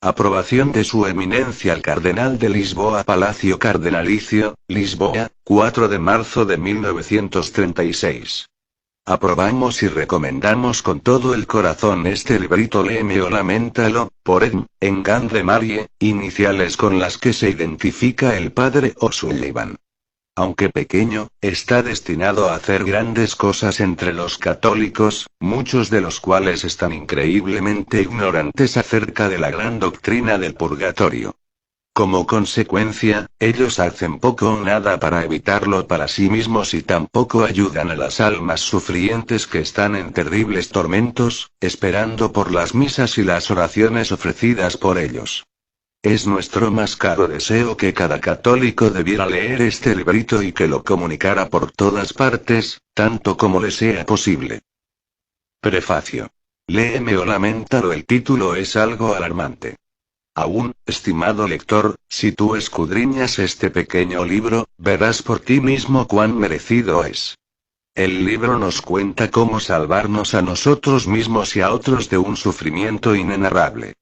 Aprobación de su eminencia el Cardenal de Lisboa, Palacio Cardenalicio, Lisboa, 4 de marzo de 1936. Aprobamos y recomendamos con todo el corazón este librito. Léeme o laméntalo, por en Grande Marie, iniciales con las que se identifica el padre O'Sullivan. Aunque pequeño, está destinado a hacer grandes cosas entre los católicos, muchos de los cuales están increíblemente ignorantes acerca de la gran doctrina del purgatorio. Como consecuencia, ellos hacen poco o nada para evitarlo para sí mismos y tampoco ayudan a las almas sufrientes que están en terribles tormentos, esperando por las misas y las oraciones ofrecidas por ellos. Es nuestro más caro deseo que cada católico debiera leer este librito y que lo comunicara por todas partes, tanto como le sea posible. Prefacio. Léeme o laméntalo. El título es algo alarmante. Aún, estimado lector, si tú escudriñas este pequeño libro, verás por ti mismo cuán merecido es. El libro nos cuenta cómo salvarnos a nosotros mismos y a otros de un sufrimiento inenarrable.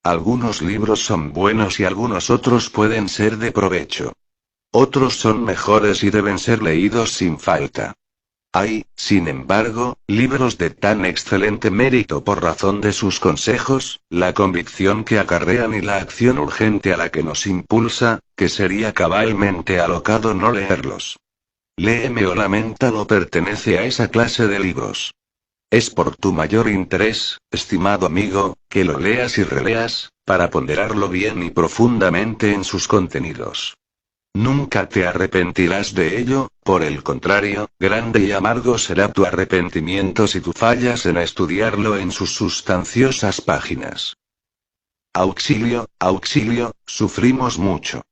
Algunos libros son buenos y algunos otros pueden ser de provecho. Otros son mejores y deben ser leídos sin falta. Hay, sin embargo, libros de tan excelente mérito por razón de sus consejos, la convicción que acarrean y la acción urgente a la que nos impulsa, que sería cabalmente alocado no leerlos. Léeme o laméntalo pertenece a esa clase de libros. Es por tu mayor interés, estimado amigo, que lo leas y releas, para ponderarlo bien y profundamente en sus contenidos. Nunca te arrepentirás de ello, por el contrario, grande y amargo será tu arrepentimiento si tú fallas en estudiarlo en sus sustanciosas páginas. Auxilio, auxilio, sufrimos mucho.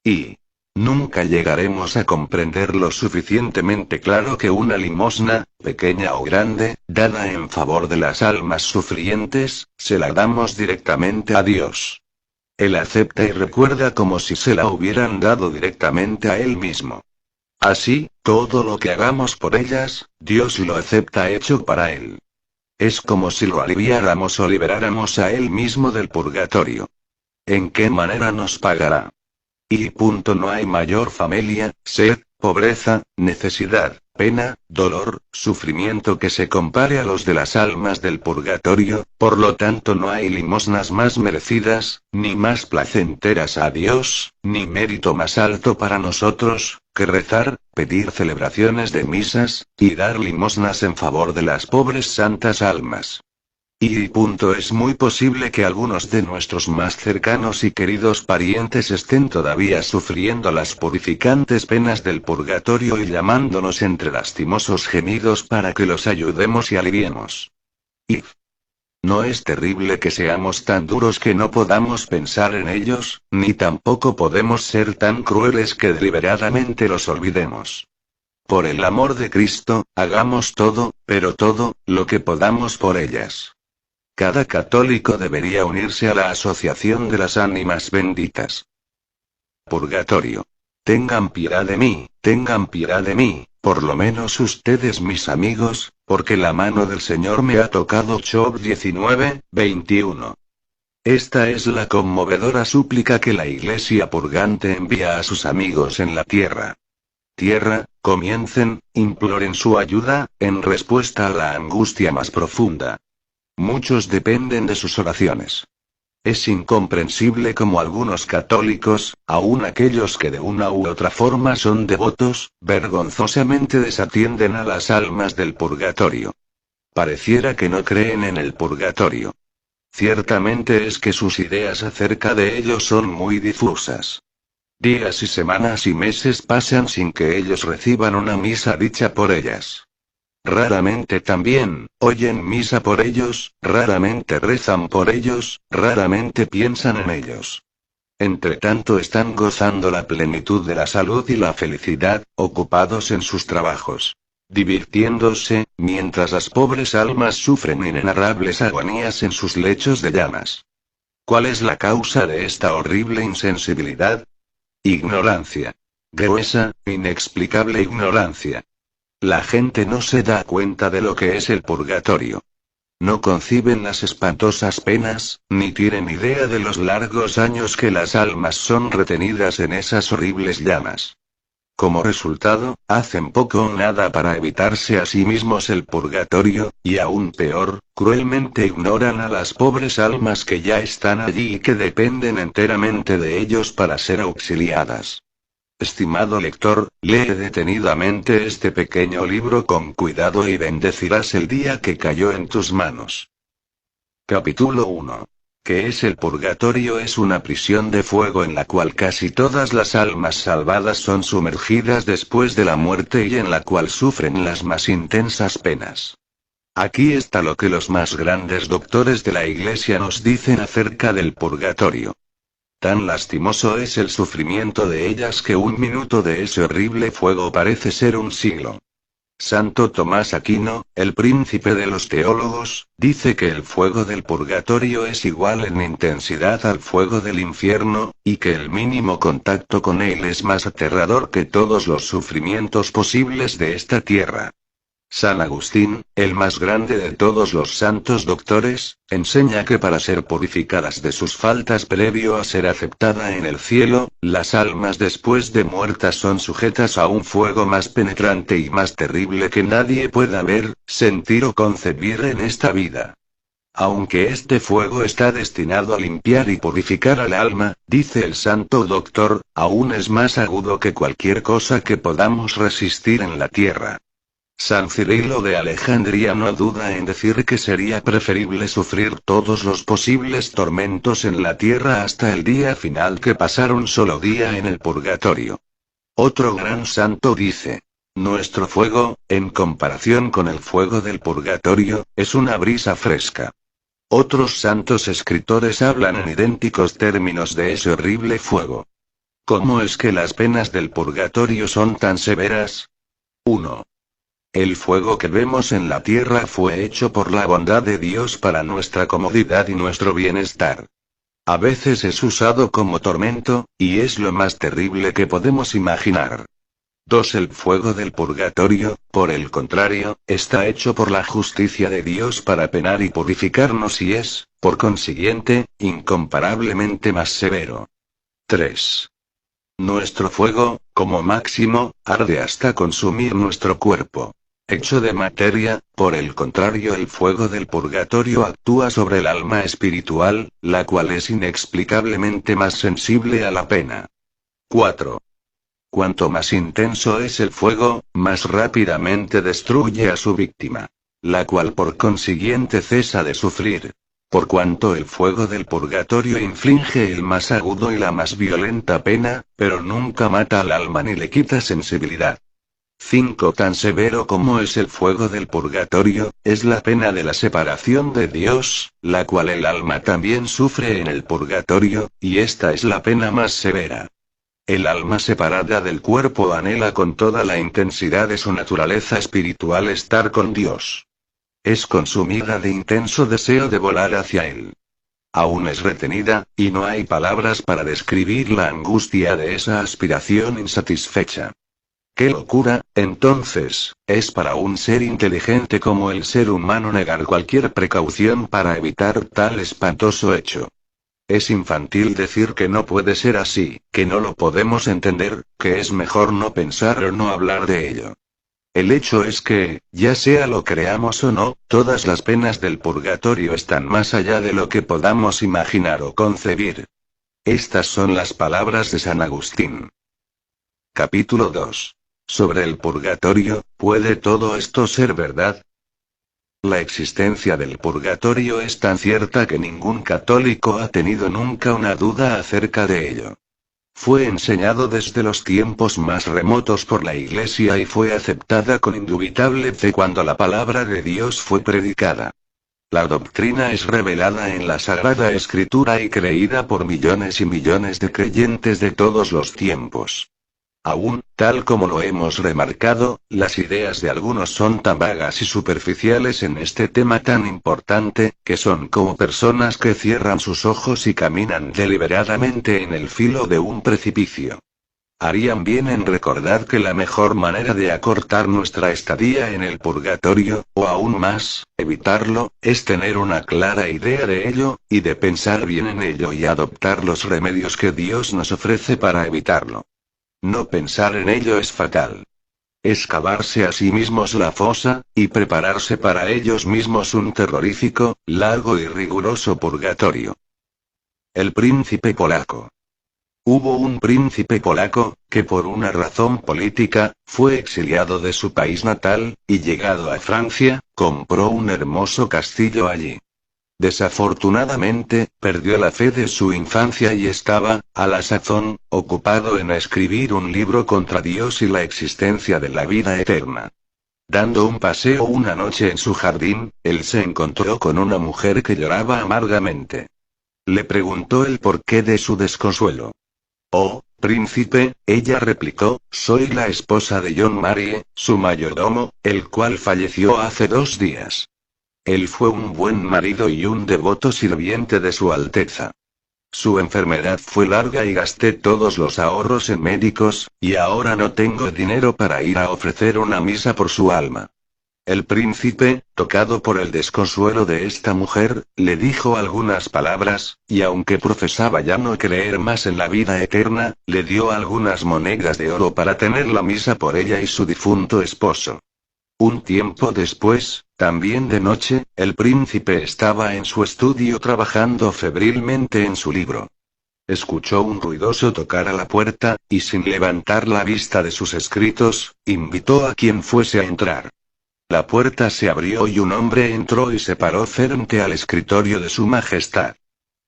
Y nunca llegaremos a comprender lo suficientemente claro que una limosna, pequeña o grande, dada en favor de las almas sufrientes, se la damos directamente a Dios. Él acepta y recuerda como si se la hubieran dado directamente a Él mismo. Así, todo lo que hagamos por ellas, Dios lo acepta hecho para Él. Es como si lo aliviáramos o liberáramos a Él mismo del purgatorio. ¿En qué manera nos pagará? Y no hay mayor familia, sed, pobreza, necesidad, pena, dolor, sufrimiento que se compare a los de las almas del purgatorio, por lo tanto no hay limosnas más merecidas, ni más placenteras a Dios, ni mérito más alto para nosotros, que rezar, pedir celebraciones de misas, y dar limosnas en favor de las pobres santas almas. Es muy posible que algunos de nuestros más cercanos y queridos parientes estén todavía sufriendo las purificantes penas del purgatorio y llamándonos entre lastimosos gemidos para que los ayudemos y aliviemos. Y ¿no es terrible que seamos tan duros que no podamos pensar en ellos, ni tampoco podemos ser tan crueles que deliberadamente los olvidemos? Por el amor de Cristo, hagamos todo, pero todo, lo que podamos por ellas. Cada católico debería unirse a la Asociación de las Ánimas Benditas. Purgatorio. Tengan piedad de mí, por lo menos ustedes mis amigos, porque la mano del Señor me ha tocado. Job 19, 21. Esta es la conmovedora súplica que la Iglesia purgante envía a sus amigos en la tierra. Tierra, comiencen, imploren su ayuda, en respuesta a la angustia más profunda. Muchos dependen de sus oraciones. Es incomprensible cómo algunos católicos, aun aquellos que de una u otra forma son devotos, vergonzosamente desatienden a las almas del purgatorio. Pareciera que no creen en el purgatorio. Ciertamente es que sus ideas acerca de ello son muy difusas. Días y semanas y meses pasan sin que ellos reciban una misa dicha por ellas. Raramente también oyen misa por ellos, raramente rezan por ellos, raramente piensan en ellos. Entretanto están gozando la plenitud de la salud y la felicidad, ocupados en sus trabajos, divirtiéndose, mientras las pobres almas sufren inenarrables agonías en sus lechos de llamas. ¿Cuál es la causa de esta horrible insensibilidad? Ignorancia. Gruesa, inexplicable ignorancia. La gente no se da cuenta de lo que es el purgatorio. No conciben las espantosas penas, ni tienen idea de los largos años que las almas son retenidas en esas horribles llamas. Como resultado, hacen poco o nada para evitarse a sí mismos el purgatorio, y aún peor, cruelmente ignoran a las pobres almas que ya están allí y que dependen enteramente de ellos para ser auxiliadas. Estimado lector, lee detenidamente este pequeño libro con cuidado y bendecirás el día que cayó en tus manos. Capítulo 1. ¿Qué es el purgatorio? Es una prisión de fuego en la cual casi todas las almas salvadas son sumergidas después de la muerte y en la cual sufren las más intensas penas. Aquí está lo que los más grandes doctores de la Iglesia nos dicen acerca del purgatorio. Tan lastimoso es el sufrimiento de ellas que un minuto de ese horrible fuego parece ser un siglo. Santo Tomás Aquino, el príncipe de los teólogos, dice que el fuego del purgatorio es igual en intensidad al fuego del infierno, y que el mínimo contacto con él es más aterrador que todos los sufrimientos posibles de esta tierra. San Agustín, el más grande de todos los santos doctores, enseña que para ser purificadas de sus faltas previo a ser aceptada en el cielo, las almas después de muertas son sujetas a un fuego más penetrante y más terrible que nadie pueda ver, sentir o concebir en esta vida. Aunque este fuego está destinado a limpiar y purificar al alma, dice el santo doctor, aún es más agudo que cualquier cosa que podamos resistir en la tierra. San Cirilo de Alejandría no duda en decir que sería preferible sufrir todos los posibles tormentos en la tierra hasta el día final que pasar un solo día en el purgatorio. Otro gran santo dice: nuestro fuego, en comparación con el fuego del purgatorio, es una brisa fresca. Otros santos escritores hablan en idénticos términos de ese horrible fuego. ¿Cómo es que las penas del purgatorio son tan severas? 1. El fuego que vemos en la tierra fue hecho por la bondad de Dios para nuestra comodidad y nuestro bienestar. A veces es usado como tormento, y es lo más terrible que podemos imaginar. 2. El fuego del purgatorio, por el contrario, está hecho por la justicia de Dios para penar y purificarnos y es, por consiguiente, incomparablemente más severo. 3. Nuestro fuego, como máximo, arde hasta consumir nuestro cuerpo. Hecho de materia, por el contrario, el fuego del purgatorio actúa sobre el alma espiritual, la cual es inexplicablemente más sensible a la pena. 4. Cuanto más intenso es el fuego, más rápidamente destruye a su víctima, la cual por consiguiente cesa de sufrir. Por cuanto el fuego del purgatorio inflige el más agudo y la más violenta pena, pero nunca mata al alma ni le quita sensibilidad. 5. Tan severo como es el fuego del purgatorio, es la pena de la separación de Dios, la cual el alma también sufre en el purgatorio, y esta es la pena más severa. El alma separada del cuerpo anhela con toda la intensidad de su naturaleza espiritual estar con Dios. Es consumida de intenso deseo de volar hacia Él. Aún es retenida, y no hay palabras para describir la angustia de esa aspiración insatisfecha. ¡Qué locura, entonces, es para un ser inteligente como el ser humano negar cualquier precaución para evitar tal espantoso hecho! Es infantil decir que no puede ser así, que no lo podemos entender, que es mejor no pensar o no hablar de ello. El hecho es que, ya sea lo creamos o no, todas las penas del purgatorio están más allá de lo que podamos imaginar o concebir. Estas son las palabras de San Agustín. Capítulo 2. Sobre el purgatorio, ¿puede todo esto ser verdad? La existencia del purgatorio es tan cierta que ningún católico ha tenido nunca una duda acerca de ello. Fue enseñado desde los tiempos más remotos por la Iglesia y fue aceptada con indubitable fe cuando la palabra de Dios fue predicada. La doctrina es revelada en la Sagrada Escritura y creída por millones y millones de creyentes de todos los tiempos. Aún, tal como lo hemos remarcado, las ideas de algunos son tan vagas y superficiales en este tema tan importante, que son como personas que cierran sus ojos y caminan deliberadamente en el filo de un precipicio. harían bien en recordar que la mejor manera de acortar nuestra estadía en el purgatorio, o aún más, evitarlo, es tener una clara idea de ello, y de pensar bien en ello y adoptar los remedios que Dios nos ofrece para evitarlo. No pensar en ello es fatal. Es cavarse a sí mismos la fosa, y prepararse para ellos mismos un terrorífico, largo y riguroso purgatorio. El príncipe polaco. Hubo un príncipe polaco, que por una razón política, fue exiliado de su país natal, y llegado a Francia, compró un hermoso castillo allí. Desafortunadamente, perdió la fe de su infancia y estaba, a la sazón, ocupado en escribir un libro contra Dios y la existencia de la vida eterna. Dando un paseo una noche en su jardín, él se encontró con una mujer que lloraba amargamente. Le preguntó el porqué de su desconsuelo. «Oh, príncipe», ella replicó, «soy la esposa de John Marie, su mayordomo, el cual falleció hace 2 días. Él fue un buen marido y un devoto sirviente de su Alteza. Su enfermedad fue larga y gasté todos los ahorros en médicos, y ahora no tengo dinero para ir a ofrecer una misa por su alma». El príncipe, tocado por el desconsuelo de esta mujer, le dijo algunas palabras, y aunque profesaba ya no creer más en la vida eterna, le dio algunas monedas de oro para tener la misa por ella y su difunto esposo. Un tiempo después, también de noche, el príncipe estaba en su estudio trabajando febrilmente en su libro. Escuchó un ruidoso tocar a la puerta, y sin levantar la vista de sus escritos, invitó a quien fuese a entrar. La puerta se abrió y un hombre entró y se paró frente al escritorio de su majestad.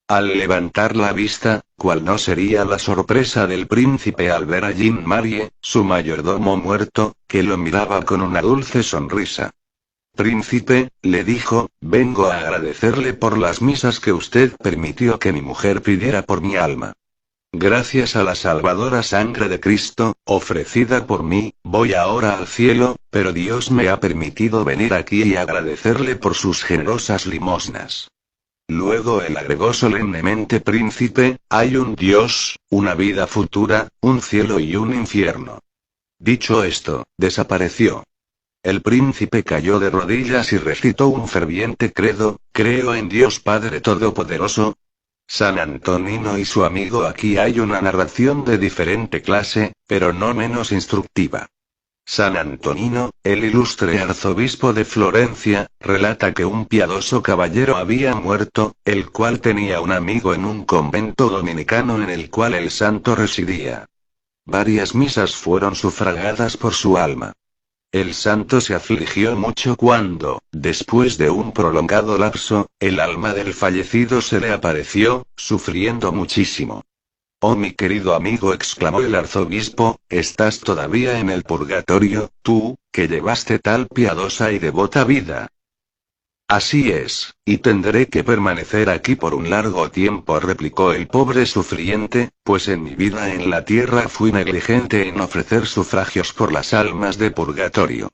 Al levantar la vista, cuál no sería la sorpresa del príncipe al ver a Jean Marie, su mayordomo muerto, que lo miraba con una dulce sonrisa. «Príncipe», le dijo, «vengo a agradecerle por las misas que usted permitió que mi mujer pidiera por mi alma. Gracias a la salvadora sangre de Cristo, ofrecida por mí, voy ahora al cielo, pero Dios me ha permitido venir aquí y agradecerle por sus generosas limosnas». Luego él agregó solemnemente: «Príncipe, hay un Dios, una vida futura, un cielo y un infierno». Dicho esto, desapareció. El príncipe cayó de rodillas y recitó un ferviente credo: «Creo en Dios Padre Todopoderoso, San Antonino y su amigo». Aquí hay una narración de diferente clase, pero no menos instructiva. San Antonino, el ilustre arzobispo de Florencia, relata que un piadoso caballero había muerto, el cual tenía un amigo en un convento dominicano en el cual el santo residía. Varias misas fueron sufragadas por su alma. El santo se afligió mucho cuando, después de un prolongado lapso, el alma del fallecido se le apareció, sufriendo muchísimo. «Oh mi querido amigo», exclamó el arzobispo, «estás todavía en el purgatorio, tú, que llevaste tal piadosa y devota vida». «Así es, y tendré que permanecer aquí por un largo tiempo», replicó el pobre sufriente, «pues en mi vida en la tierra fui negligente en ofrecer sufragios por las almas de purgatorio.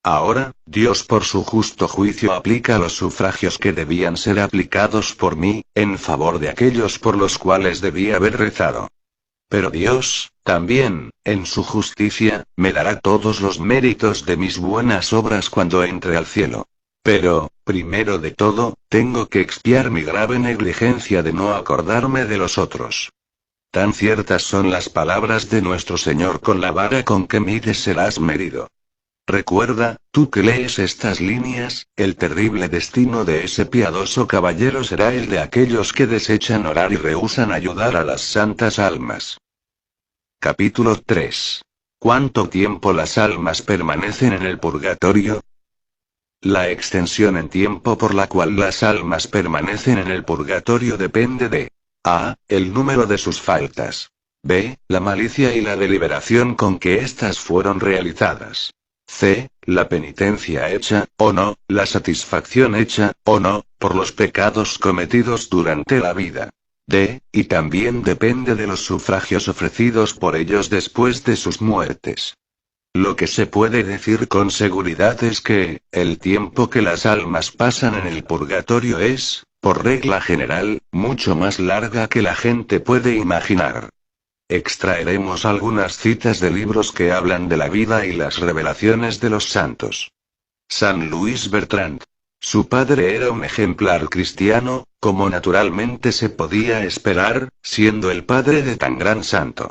Ahora, Dios por su justo juicio aplica los sufragios que debían ser aplicados por mí, en favor de aquellos por los cuales debía haber rezado. Pero Dios, también, en su justicia, me dará todos los méritos de mis buenas obras cuando entre al cielo. Pero, primero de todo, tengo que expiar mi grave negligencia de no acordarme de los otros. Tan ciertas son las palabras de nuestro Señor: con la vara con que mides serás medido. Recuerda, tú que lees estas líneas, el terrible destino de ese piadoso caballero será el de aquellos que desechan orar y rehúsan ayudar a las santas almas. Capítulo 3. ¿Cuánto tiempo las almas permanecen en el purgatorio? La extensión en tiempo por la cual las almas permanecen en el purgatorio depende de a. el número de sus faltas. b. la malicia y la deliberación con que éstas fueron realizadas. c. la penitencia hecha, o no, la satisfacción hecha, o no, por los pecados cometidos durante la vida. d. y también depende de los sufragios ofrecidos por ellos después de sus muertes. Lo que se puede decir con seguridad es que, el tiempo que las almas pasan en el purgatorio es, por regla general, mucho más larga que la gente puede imaginar. Extraeremos algunas citas de libros que hablan de la vida y las revelaciones de los santos. San Luis Bertrand. Su padre era un ejemplar cristiano, como naturalmente se podía esperar, siendo el padre de tan gran santo.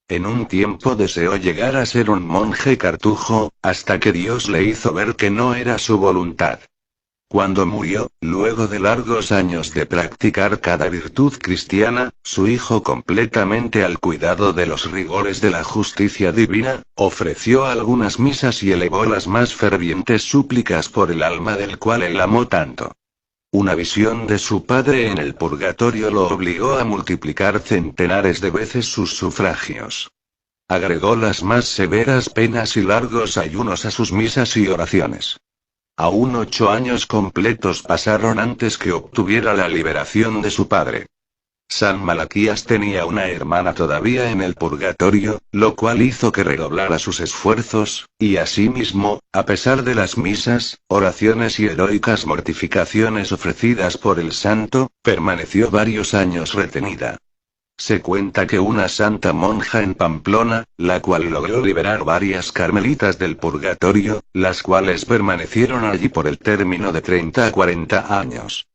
En un tiempo deseó llegar a ser un monje cartujo, hasta que Dios le hizo ver que no era su voluntad. Cuando murió, luego de largos años de practicar cada virtud cristiana, su hijo, completamente al cuidado de los rigores de la justicia divina, ofreció algunas misas y elevó las más fervientes súplicas por el alma del cual él amó tanto. Una visión de su padre en el purgatorio lo obligó a multiplicar centenares de veces sus sufragios. Agregó las más severas penas y largos ayunos a sus misas y oraciones. Aún 8 años completos pasaron antes que obtuviera la liberación de su padre. San Malaquías tenía una hermana todavía en el purgatorio, lo cual hizo que redoblara sus esfuerzos, y asimismo, a pesar de las misas, oraciones y heroicas mortificaciones ofrecidas por el santo, permaneció varios años retenida. Se cuenta que una santa monja en Pamplona, la cual logró liberar varias carmelitas del purgatorio, las cuales permanecieron allí por el término de 30 a 40 años.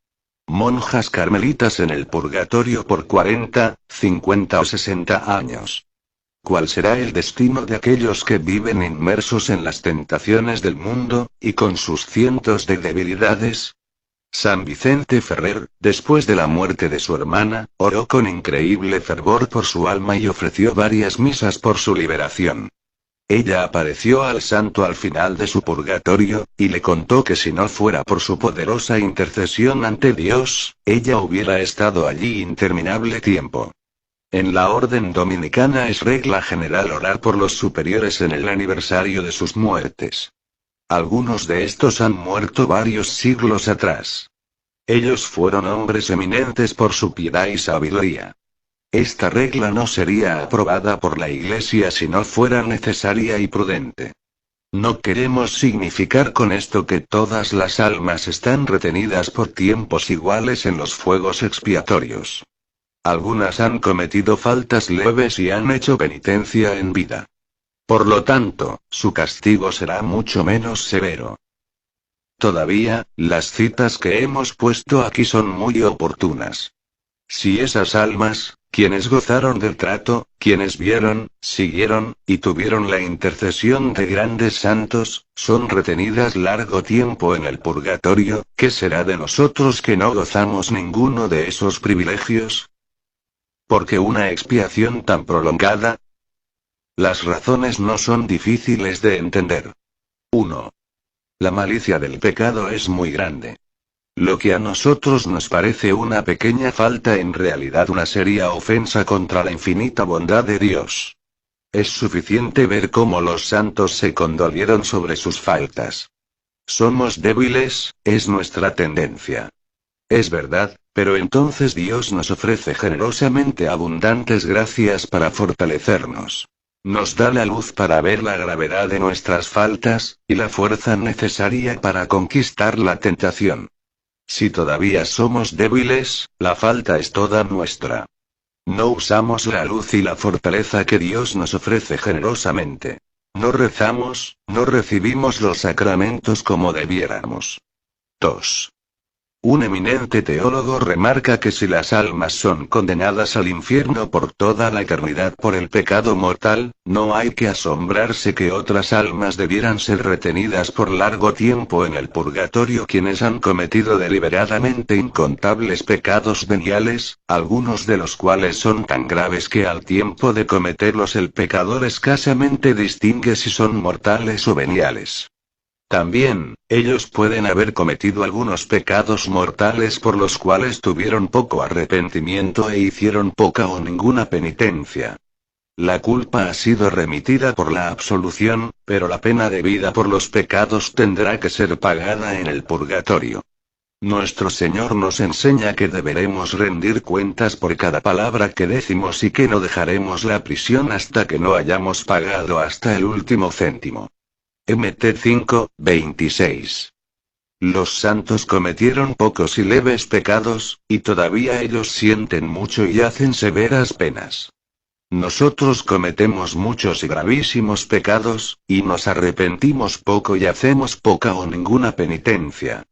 Monjas carmelitas en el purgatorio por 40, 50 o 60 años. ¿Cuál será el destino de aquellos que viven inmersos en las tentaciones del mundo, y con sus cientos de debilidades? San Vicente Ferrer, después de la muerte de su hermana, oró con increíble fervor por su alma y ofreció varias misas por su liberación. Ella apareció al santo al final de su purgatorio, y le contó que si no fuera por su poderosa intercesión ante Dios, ella hubiera estado allí interminable tiempo. En la orden dominicana es regla general orar por los superiores en el aniversario de sus muertes. Algunos de estos han muerto varios siglos atrás. Ellos fueron hombres eminentes por su piedad y sabiduría. Esta regla no sería aprobada por la Iglesia si no fuera necesaria y prudente. No queremos significar con esto que todas las almas están retenidas por tiempos iguales en los fuegos expiatorios. Algunas han cometido faltas leves y han hecho penitencia en vida. Por lo tanto, su castigo será mucho menos severo. Todavía, las citas que hemos puesto aquí son muy oportunas. Si esas almas, quienes gozaron del trato, quienes vieron, siguieron, y tuvieron la intercesión de grandes santos, son retenidas largo tiempo en el purgatorio, ¿qué será de nosotros que no gozamos ninguno de esos privilegios? ¿Por qué una expiación tan prolongada? Las razones no son difíciles de entender. 1. La malicia del pecado es muy grande. Lo que a nosotros nos parece una pequeña falta en realidad una seria ofensa contra la infinita bondad de Dios. Es suficiente ver cómo los santos se condolieron sobre sus faltas. Somos débiles, es nuestra tendencia. Es verdad, pero entonces Dios nos ofrece generosamente abundantes gracias para fortalecernos. Nos da la luz para ver la gravedad de nuestras faltas, y la fuerza necesaria para conquistar la tentación. Si todavía somos débiles, la falta es toda nuestra. No usamos la luz y la fortaleza que Dios nos ofrece generosamente. No rezamos, no recibimos los sacramentos como debiéramos. 2. Un eminente teólogo remarca que si las almas son condenadas al infierno por toda la eternidad por el pecado mortal, no hay que asombrarse que otras almas debieran ser retenidas por largo tiempo en el purgatorio quienes han cometido deliberadamente incontables pecados veniales, algunos de los cuales son tan graves que al tiempo de cometerlos el pecador escasamente distingue si son mortales o veniales. También, ellos pueden haber cometido algunos pecados mortales por los cuales tuvieron poco arrepentimiento e hicieron poca o ninguna penitencia. La culpa ha sido remitida por la absolución, pero la pena debida por los pecados tendrá que ser pagada en el purgatorio. Nuestro Señor nos enseña que deberemos rendir cuentas por cada palabra que decimos y que no dejaremos la prisión hasta que no hayamos pagado hasta el último céntimo. Mt 5, 26. Los santos cometieron pocos y leves pecados, y todavía ellos sienten mucho y hacen severas penas. Nosotros cometemos muchos y gravísimos pecados, y nos arrepentimos poco y hacemos poca o ninguna penitencia.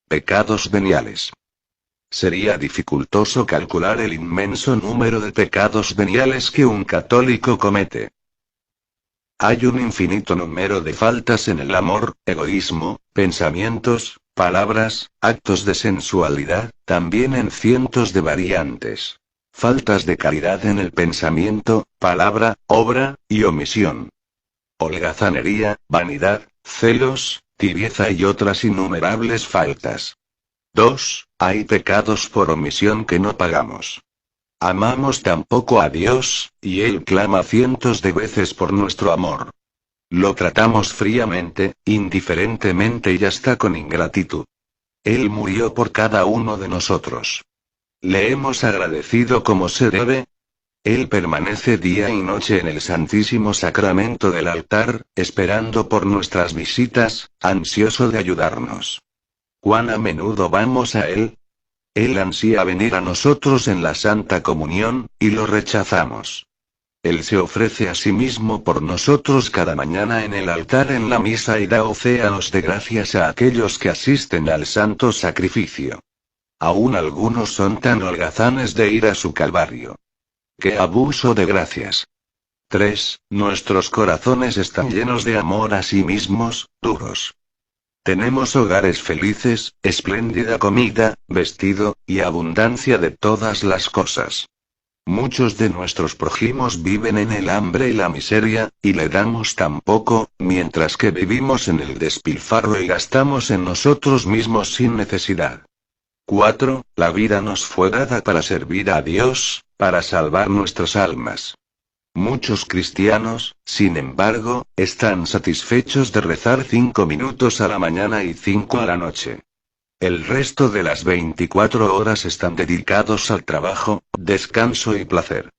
Pecados veniales. Sería dificultoso calcular el inmenso número de pecados veniales que un católico comete. Hay un infinito número de faltas en el amor, egoísmo, pensamientos, palabras, actos de sensualidad, también en cientos de variantes. Faltas de caridad en el pensamiento, palabra, obra, y omisión. Holgazanería, vanidad, celos, tibieza y otras innumerables faltas. 2. Hay pecados por omisión que no pagamos. Amamos tan poco a Dios, y Él clama cientos de veces por nuestro amor. Lo tratamos fríamente, indiferentemente y hasta con ingratitud. Él murió por cada uno de nosotros. ¿Le hemos agradecido como se debe? Él permanece día y noche en el Santísimo Sacramento del altar, esperando por nuestras visitas, ansioso de ayudarnos. ¿Cuán a menudo vamos a Él? Él ansía venir a nosotros en la Santa Comunión, y lo rechazamos. Él se ofrece a sí mismo por nosotros cada mañana en el altar en la misa y da océanos de gracias a aquellos que asisten al santo sacrificio. Aún algunos son tan holgazanes de ir a su calvario. ¡Qué abuso de gracias! 3. Nuestros corazones están llenos de amor a sí mismos, duros. Tenemos hogares felices, espléndida comida, vestido, y abundancia de todas las cosas. Muchos de nuestros prójimos viven en el hambre y la miseria, y le damos tan poco, mientras que vivimos en el despilfarro y gastamos en nosotros mismos sin necesidad. 4. La vida nos fue dada para servir a Dios, para salvar nuestras almas. Muchos cristianos, sin embargo, están satisfechos de rezar 5 minutos a la mañana y 5 a la noche. El resto de las 24 horas están dedicados al trabajo, descanso y placer.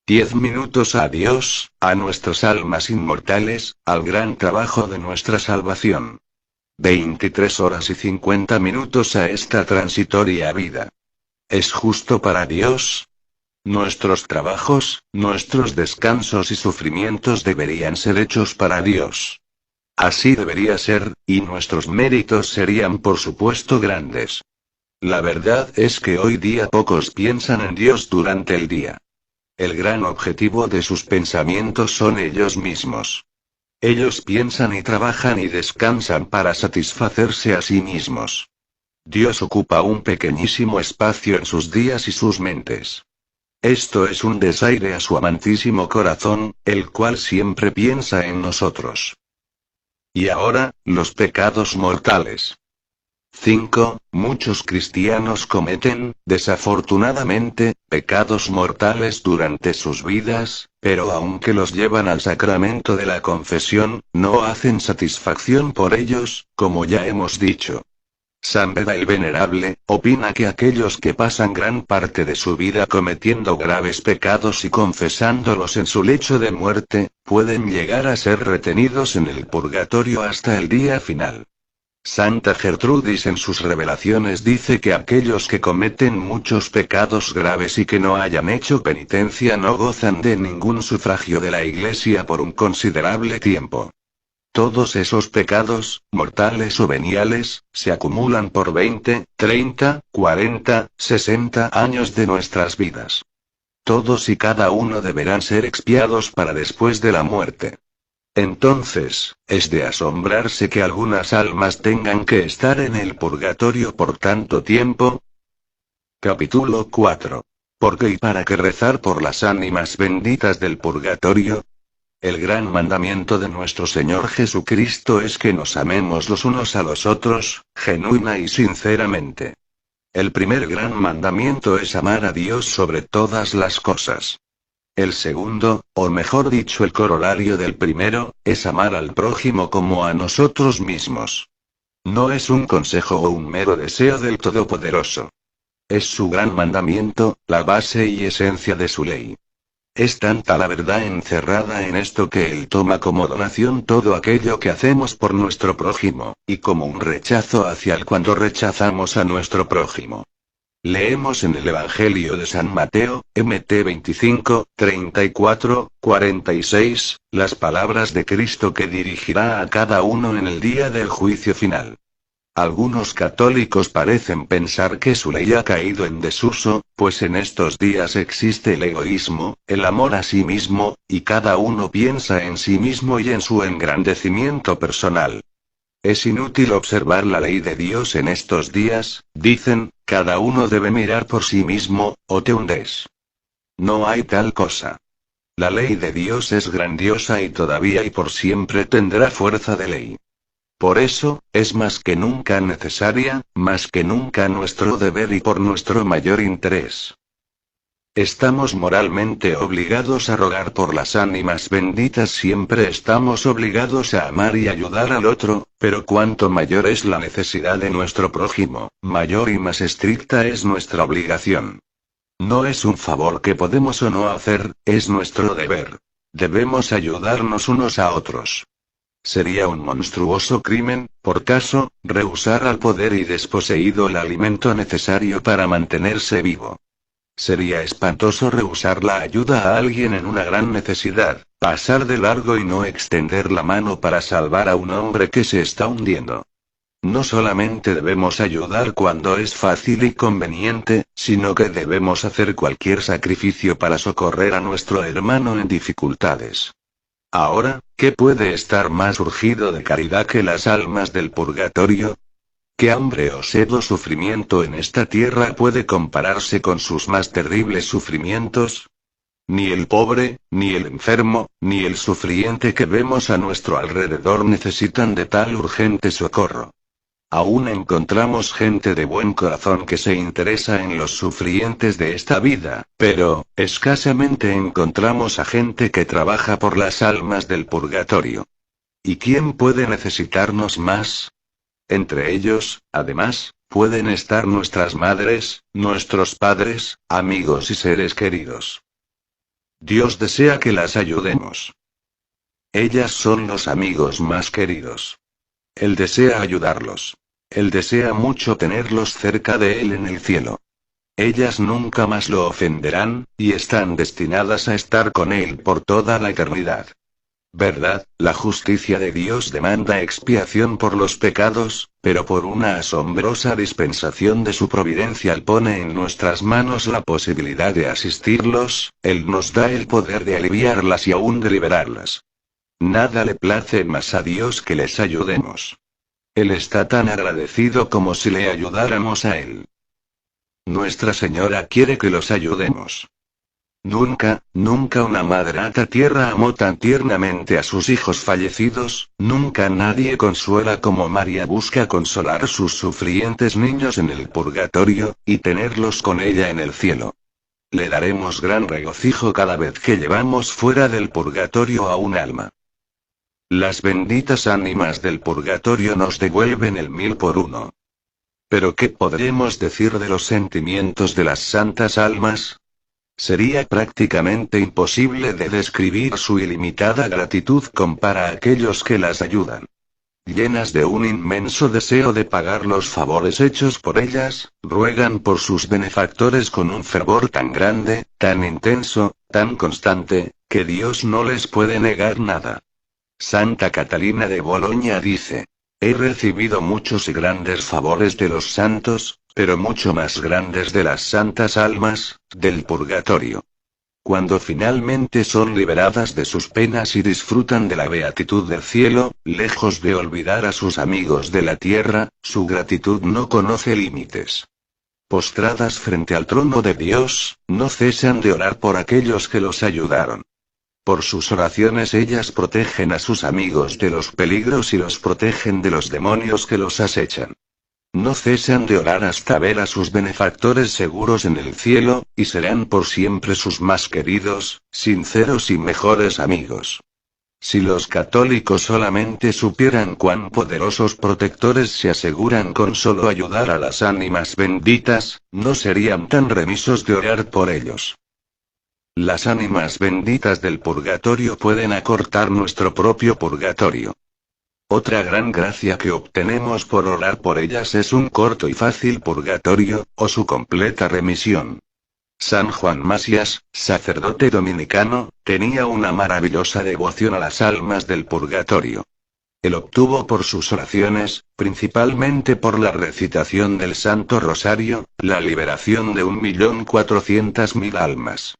10 minutos a Dios, a nuestras almas inmortales, al gran trabajo de nuestra salvación. 23 horas y 50 minutos a esta transitoria vida. ¿Es justo para Dios? Nuestros trabajos, nuestros descansos y sufrimientos deberían ser hechos para Dios. Así debería ser, y nuestros méritos serían por supuesto grandes. La verdad es que hoy día pocos piensan en Dios durante el día. El gran objetivo de sus pensamientos son ellos mismos. Ellos piensan y trabajan y descansan para satisfacerse a sí mismos. Dios ocupa un pequeñísimo espacio en sus días y sus mentes. Esto es un desaire a su amantísimo corazón, el cual siempre piensa en nosotros. Y ahora, los pecados mortales. 5. Muchos cristianos cometen, desafortunadamente, pecados mortales durante sus vidas, pero aunque los llevan al sacramento de la confesión, no hacen satisfacción por ellos, como ya hemos dicho. San Beda el Venerable opina que aquellos que pasan gran parte de su vida cometiendo graves pecados y confesándolos en su lecho de muerte, pueden llegar a ser retenidos en el purgatorio hasta el día final. Santa Gertrudis en sus revelaciones dice que aquellos que cometen muchos pecados graves y que no hayan hecho penitencia no gozan de ningún sufragio de la Iglesia por un considerable tiempo. Todos esos pecados, mortales o veniales, se acumulan por 20, 30, 40, 60 años de nuestras vidas. Todos y cada uno deberán ser expiados para después de la muerte. Entonces, es de asombrarse que algunas almas tengan que estar en el purgatorio por tanto tiempo. Capítulo 4. ¿Por qué y para qué rezar por las ánimas benditas del purgatorio? El gran mandamiento de nuestro Señor Jesucristo es que nos amemos los unos a los otros, genuina y sinceramente. El primer gran mandamiento es amar a Dios sobre todas las cosas. El segundo, o mejor dicho el corolario del primero, es amar al prójimo como a nosotros mismos. No es un consejo o un mero deseo del Todopoderoso. Es su gran mandamiento, la base y esencia de su ley. Es tanta la verdad encerrada en esto que Él toma como donación todo aquello que hacemos por nuestro prójimo, y como un rechazo hacia Él cuando rechazamos a nuestro prójimo. Leemos en el Evangelio de San Mateo, Mt 25, 34, 46, las palabras de Cristo que dirigirá a cada uno en el día del juicio final. Algunos católicos parecen pensar que su ley ha caído en desuso, pues en estos días existe el egoísmo, el amor a sí mismo, y cada uno piensa en sí mismo y en su engrandecimiento personal. Es inútil observar la ley de Dios en estos días, dicen, cada uno debe mirar por sí mismo, o te hundes. No hay tal cosa. La ley de Dios es grandiosa y todavía y por siempre tendrá fuerza de ley. Por eso, es más que nunca necesaria, más que nunca nuestro deber y por nuestro mayor interés. Estamos moralmente obligados a rogar por las ánimas benditas, siempre estamos obligados a amar y ayudar al otro, pero cuanto mayor es la necesidad de nuestro prójimo, mayor y más estricta es nuestra obligación. No es un favor que podemos o no hacer, es nuestro deber. Debemos ayudarnos unos a otros. Sería un monstruoso crimen, por caso, rehusar al poder y desposeído el alimento necesario para mantenerse vivo. Sería espantoso rehusar la ayuda a alguien en una gran necesidad, pasar de largo y no extender la mano para salvar a un hombre que se está hundiendo. No solamente debemos ayudar cuando es fácil y conveniente, sino que debemos hacer cualquier sacrificio para socorrer a nuestro hermano en dificultades. Ahora, ¿qué puede estar más urgido de caridad que las almas del purgatorio? ¿Qué hambre o sed o sufrimiento en esta tierra puede compararse con sus más terribles sufrimientos? Ni el pobre, ni el enfermo, ni el sufriente que vemos a nuestro alrededor necesitan de tal urgente socorro. Aún encontramos gente de buen corazón que se interesa en los sufrientes de esta vida, pero, escasamente encontramos a gente que trabaja por las almas del purgatorio. ¿Y quién puede necesitarnos más? Entre ellos, además, pueden estar nuestras madres, nuestros padres, amigos y seres queridos. Dios desea que las ayudemos. Ellas son los amigos más queridos. Él desea ayudarlos. Él desea mucho tenerlos cerca de Él en el cielo. Ellas nunca más lo ofenderán, y están destinadas a estar con Él por toda la eternidad. ¿Verdad? La justicia de Dios demanda expiación por los pecados, pero por una asombrosa dispensación de su providencia Él pone en nuestras manos la posibilidad de asistirlos, Él nos da el poder de aliviarlas y aún de liberarlas. Nada le place más a Dios que les ayudemos. Él está tan agradecido como si le ayudáramos a Él. Nuestra Señora quiere que los ayudemos. Nunca, nunca una madre tierra amó tan tiernamente a sus hijos fallecidos, nunca nadie consuela como María busca consolar sus sufrientes niños en el purgatorio, y tenerlos con ella en el cielo. Le daremos gran regocijo cada vez que llevamos fuera del purgatorio a un alma. Las benditas ánimas del purgatorio nos devuelven el 1000 por uno. Pero ¿qué podremos decir de los sentimientos de las santas almas? Sería prácticamente imposible de describir su ilimitada gratitud para aquellos que las ayudan. Llenas de un inmenso deseo de pagar los favores hechos por ellas, ruegan por sus benefactores con un fervor tan grande, tan intenso, tan constante, que Dios no les puede negar nada. Santa Catalina de Boloña dice: he recibido muchos y grandes favores de los santos, pero mucho más grandes de las santas almas, del purgatorio. Cuando finalmente son liberadas de sus penas y disfrutan de la beatitud del cielo, lejos de olvidar a sus amigos de la tierra, su gratitud no conoce límites. Postradas frente al trono de Dios, no cesan de orar por aquellos que los ayudaron. Por sus oraciones ellas protegen a sus amigos de los peligros y los protegen de los demonios que los acechan. No cesan de orar hasta ver a sus benefactores seguros en el cielo, y serán por siempre sus más queridos, sinceros y mejores amigos. Si los católicos solamente supieran cuán poderosos protectores se aseguran con solo ayudar a las ánimas benditas, no serían tan remisos de orar por ellos. Las ánimas benditas del purgatorio pueden acortar nuestro propio purgatorio. Otra gran gracia que obtenemos por orar por ellas es un corto y fácil purgatorio, o su completa remisión. San Juan Masias, sacerdote dominicano, tenía una maravillosa devoción a las almas del purgatorio. Él obtuvo por sus oraciones, principalmente por la recitación del Santo Rosario, la liberación de 1.400.000 almas.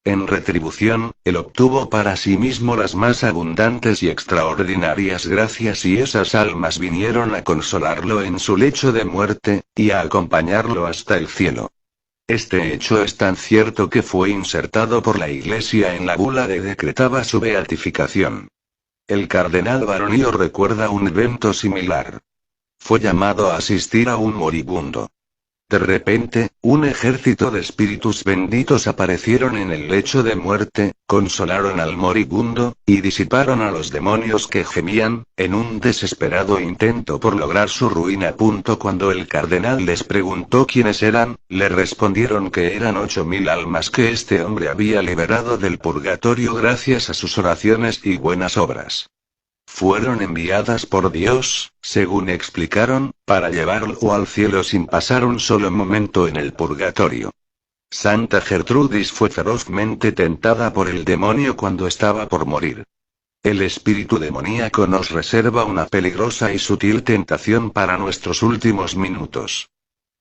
En retribución, él obtuvo para sí mismo las más abundantes y extraordinarias gracias y esas almas vinieron a consolarlo en su lecho de muerte, y a acompañarlo hasta el cielo. Este hecho es tan cierto que fue insertado por la Iglesia en la bula que decretaba su beatificación. El cardenal Baronio recuerda un evento similar. Fue llamado a asistir a un moribundo. De repente, un ejército de espíritus benditos aparecieron en el lecho de muerte, consolaron al moribundo, y disiparon a los demonios que gemían, en un desesperado intento por lograr su ruina. Cuando el cardenal les preguntó quiénes eran, le respondieron que eran 8.000 almas que este hombre había liberado del purgatorio gracias a sus oraciones y buenas obras. Fueron enviadas por Dios, según explicaron, para llevarlo al cielo sin pasar un solo momento en el purgatorio. Santa Gertrudis fue ferozmente tentada por el demonio cuando estaba por morir. El espíritu demoníaco nos reserva una peligrosa y sutil tentación para nuestros últimos minutos.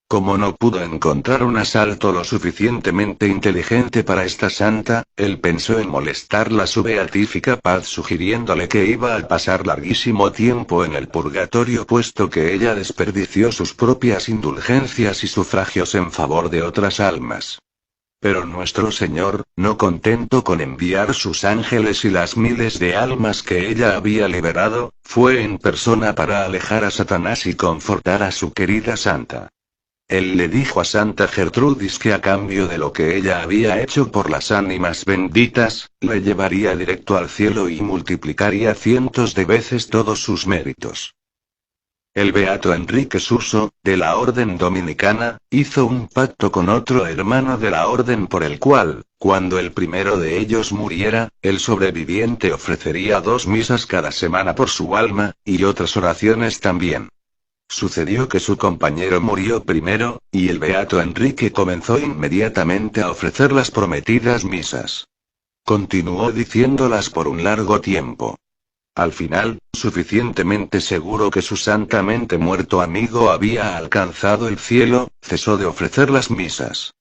Como no pudo encontrar un asalto lo suficientemente inteligente para esta santa, él pensó en molestarla su beatífica paz sugiriéndole que iba a pasar larguísimo tiempo en el purgatorio puesto que ella desperdició sus propias indulgencias y sufragios en favor de otras almas. Pero nuestro Señor, no contento con enviar sus ángeles y las miles de almas que ella había liberado, fue en persona para alejar a Satanás y confortar a su querida santa. Él le dijo a Santa Gertrudis que a cambio de lo que ella había hecho por las ánimas benditas, le llevaría directo al cielo y multiplicaría cientos de veces todos sus méritos. El beato Enrique Suso, de la Orden Dominicana, hizo un pacto con otro hermano de la Orden por el cual, cuando el primero de ellos muriera, el sobreviviente ofrecería 2 misas cada semana por su alma, y otras oraciones también. Sucedió que su compañero murió primero, y el beato Enrique comenzó inmediatamente a ofrecer las prometidas misas. Continuó diciéndolas por un largo tiempo. Al final, suficientemente seguro que su santamente muerto amigo había alcanzado el cielo, cesó de ofrecer las misas.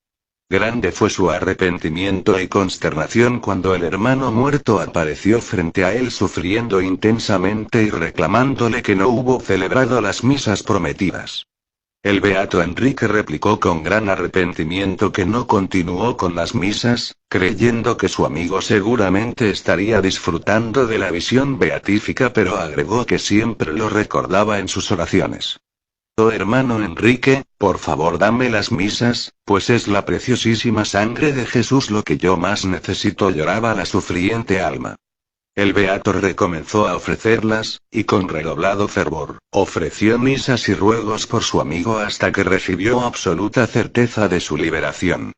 Grande fue su arrepentimiento y consternación cuando el hermano muerto apareció frente a él sufriendo intensamente y reclamándole que no hubo celebrado las misas prometidas. El beato Enrique replicó con gran arrepentimiento que no continuó con las misas, creyendo que su amigo seguramente estaría disfrutando de la visión beatífica, pero agregó que siempre lo recordaba en sus oraciones. Oh hermano Enrique, por favor dame las misas, pues es la preciosísima sangre de Jesús lo que yo más necesito, lloraba la sufriente alma. El beato recomenzó a ofrecerlas, y con redoblado fervor, ofreció misas y ruegos por su amigo hasta que recibió absoluta certeza de su liberación.